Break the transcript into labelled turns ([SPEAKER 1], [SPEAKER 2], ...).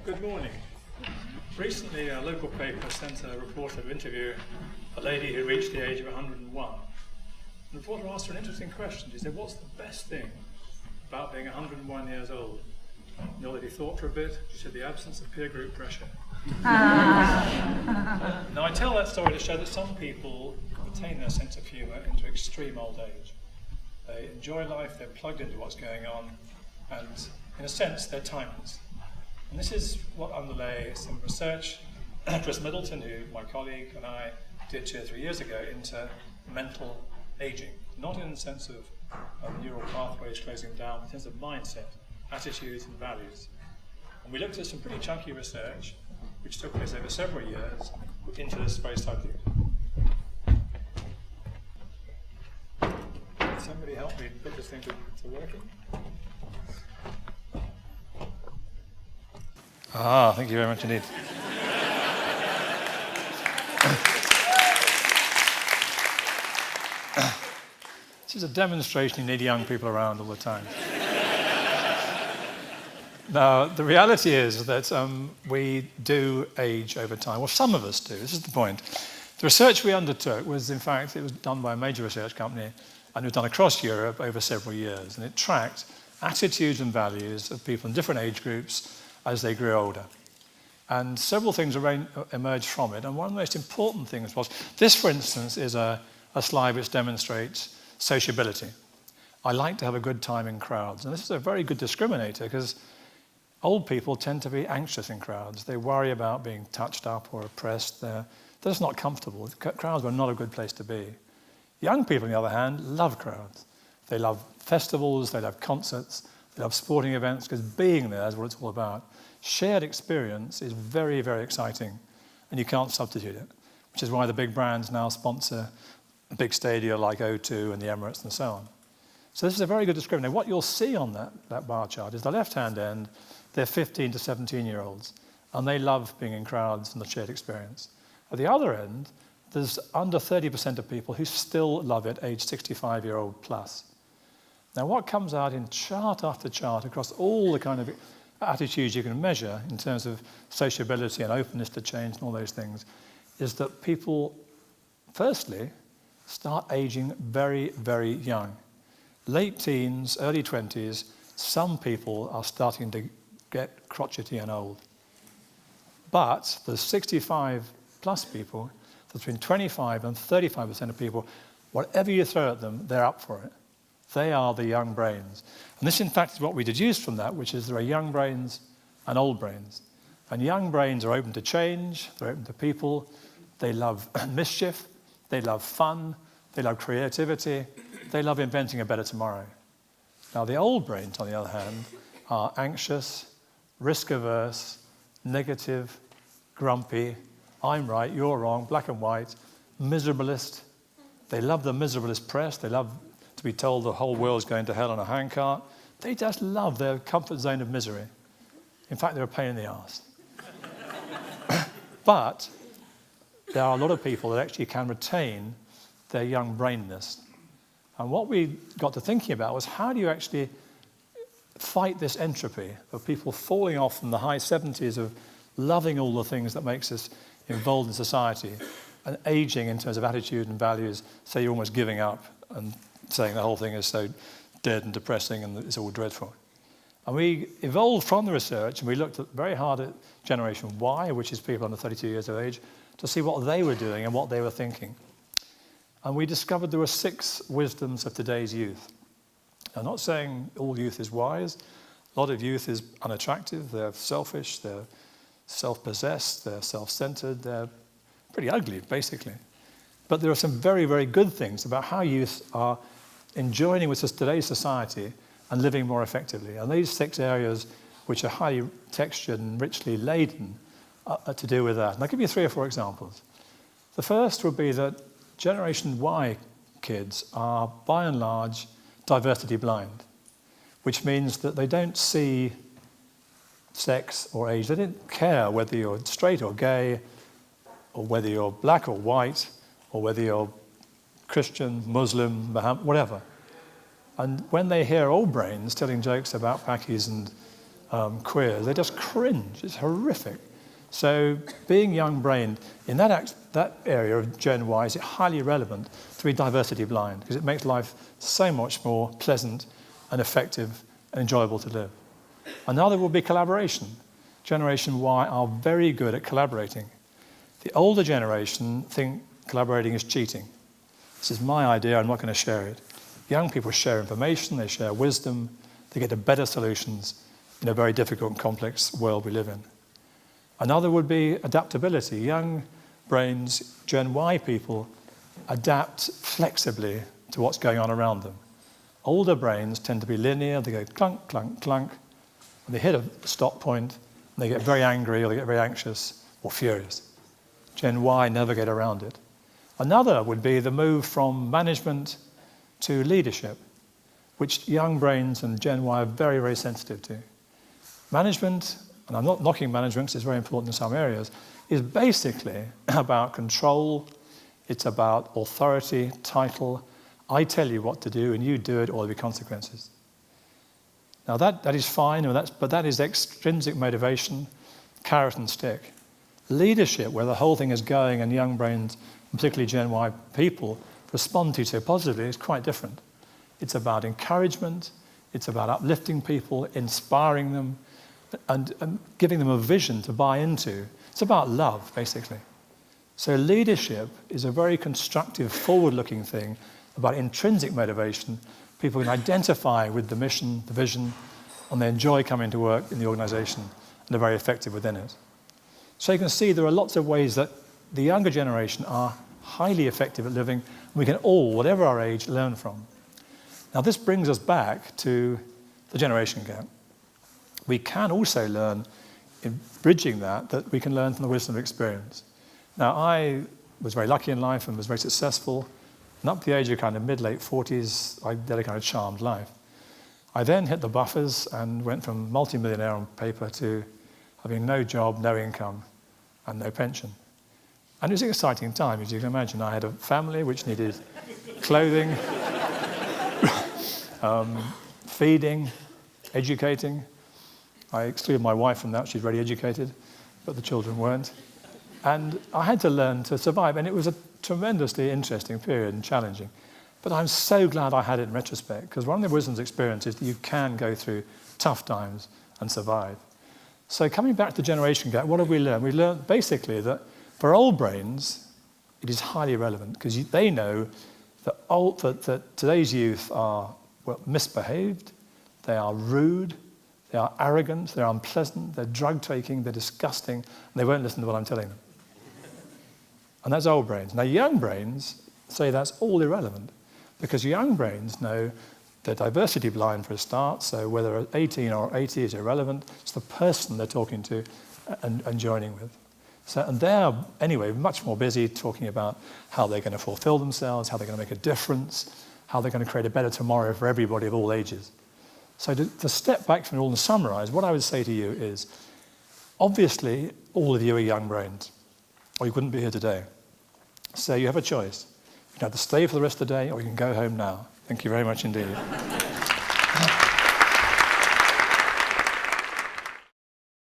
[SPEAKER 1] Good morning. Recently, a local paper sent a reporter to interview a lady who reached the age of 101. The reporter asked her an interesting question. She said, "What's the best thing about being 101 years old?" And the lady thought for a bit. She said, "The absence of peer group pressure." Now, I tell that story to show that some people attain their sense of humour into extreme old age. They enjoy life, they're plugged into what's going on, and in a sense, they're timeless. And this is what underlay some research Chris Middleton, who my colleague and I did 2 or 3 years ago, into mental aging. Not in the sense of neural pathways closing down, but in terms of mindset, attitudes and values. And we looked at some pretty chunky research, which took place over several years, into this very subject. Can somebody help me put this thing to working? Thank you very much indeed. This is a demonstration you need young people around all the time. Now, the reality is that we do age over time. Well, some of us do. This is the point. The research we undertook was, in fact, it was done by a major research company, and it was done across Europe over several years. And it tracked attitudes and values of people in different age groups as they grew older. And several things emerged from it. And one of the most important things was, this, for instance, is a slide which demonstrates sociability. I like to have a good time in crowds. And this is a very good discriminator, because old people tend to be anxious in crowds. They worry about being touched up or oppressed. They're just not comfortable. Crowds are not a good place to be. Young people, on the other hand, love crowds. They love festivals, they love concerts, they love sporting events, because being there is what it's all about. Shared experience is very, very exciting, and you can't substitute it, which is why the big brands now sponsor big stadia like O2 and the Emirates and so on. So this is a very good discriminator. What you'll see on that bar chart is the left-hand end, they're 15 to 17-year-olds, and they love being in crowds and the shared experience. At the other end, there's under 30% of people who still love it, age 65-year-old plus. Now, what comes out in chart after chart across all the kind of attitudes you can measure in terms of sociability and openness to change and all those things is that people, firstly, start aging very, very young. Late teens, early 20s, some people are starting to get crotchety and old. But the 65 plus people, between 25 and 35% of people, whatever you throw at them, they're up for it. They are the young brains. And this, in fact, is what we deduced from that, which is there are young brains and old brains. And young brains are open to change, they're open to people, they love mischief, they love fun, they love creativity, they love inventing a better tomorrow. Now, the old brains, on the other hand, are anxious, risk-averse, negative, grumpy, I'm right, you're wrong, black and white, miserablist. They love the miserablist press, they love to be told the whole world's going to hell on a handcart. They just love their comfort zone of misery. In fact, they're a pain in the arse. But there are a lot of people that actually can retain their young brainness. And what we got to thinking about was, how do you actually fight this entropy of people falling off from the high 70s of loving all the things that makes us involved in society and aging in terms of attitude and values, so you're almost giving up and saying the whole thing is so dead and depressing and it's all dreadful. And we evolved from the research, and we looked very hard at Generation Y, which is people under 32 years of age, to see what they were doing and what they were thinking. And we discovered there were 6 wisdoms of today's youth. I'm not saying all youth is wise. A lot of youth is unattractive, they're selfish, they're self-possessed, they're self-centered, they're pretty ugly, basically. But there are some very, very good things about how youth are enjoining with today's society and living more effectively. And these 6 areas, which are highly textured and richly laden, are to do with that. And I'll give you 3 or 4 examples. The first would be that Generation Y kids are, by and large, diversity blind, which means that they don't see sex or age. They don't care whether you're straight or gay, or whether you're black or white, or whether you're Christian, Muslim, Muhammad, whatever. And when they hear old brains telling jokes about Pakis and queers, they just cringe. It's horrific. So being young-brained in that area of Gen Y is highly relevant to be diversity blind, because it makes life so much more pleasant and effective and enjoyable to live. Another will be collaboration. Generation Y are very good at collaborating. The older generation think collaborating is cheating. This is my idea, I'm not going to share it. Young people share information, they share wisdom, they get to better solutions in a very difficult and complex world we live in. Another would be adaptability. Young brains, Gen Y people, adapt flexibly to what's going on around them. Older brains tend to be linear, they go clunk, clunk, clunk, and they hit a stop point, and they get very angry, or they get very anxious, or furious. Gen Y never get around it. Another would be the move from management to leadership, which young brains and Gen Y are very, very sensitive to. Management, and I'm not knocking management because it's very important in some areas, is basically about control, it's about authority, title. I tell you what to do and you do it, or there'll be consequences. Now that is fine, but that is extrinsic motivation, carrot and stick. Leadership, where the whole thing is going and young brains, particularly Gen Y people, respond to so positively, is quite different. It's about encouragement, it's about uplifting people, inspiring them, and giving them a vision to buy into. It's about love, basically. So leadership is a very constructive, forward-looking thing about intrinsic motivation. People can identify with the mission, the vision, and they enjoy coming to work in the organization, and they're very effective within it. So you can see there are lots of ways that the younger generation are highly effective at living, and we can all, whatever our age, learn from. Now this brings us back to the generation gap. We can also learn, in bridging that we can learn from the wisdom of experience. Now I was very lucky in life and was very successful, and up to the age of kind of mid-late 40s, I led a kind of charmed life. I then hit the buffers and went from multi-millionaire on paper to having no job, no income, and no pension. And it was an exciting time, as you can imagine. I had a family which needed clothing, feeding, educating. I excluded my wife from that. She's very educated, but the children weren't. And I had to learn to survive, and it was a tremendously interesting period and challenging. But I'm so glad I had it in retrospect, because one of the wisdom's experience is that you can go through tough times and survive. So coming back to the generation gap, what have we learned? We learned basically that for old brains, it is highly relevant, because they know that today's youth are misbehaved, they are rude, they are arrogant, they're unpleasant, they're drug-taking, they're disgusting, and they won't listen to what I'm telling them. And that's old brains. Now, young brains say that's all irrelevant, because young brains know they're diversity blind for a start, so whether 18 or 80 is irrelevant. It's the person they're talking to and joining with. So, and they're, anyway, much more busy talking about how they're going to fulfill themselves, how they're going to make a difference, how they're going to create a better tomorrow for everybody of all ages. So to step back from it all and summarize, what I would say to you is, obviously, all of you are young brains, or you wouldn't be here today. So you have a choice. You can either stay for the rest of the day, or you can go home now. Thank you very much indeed.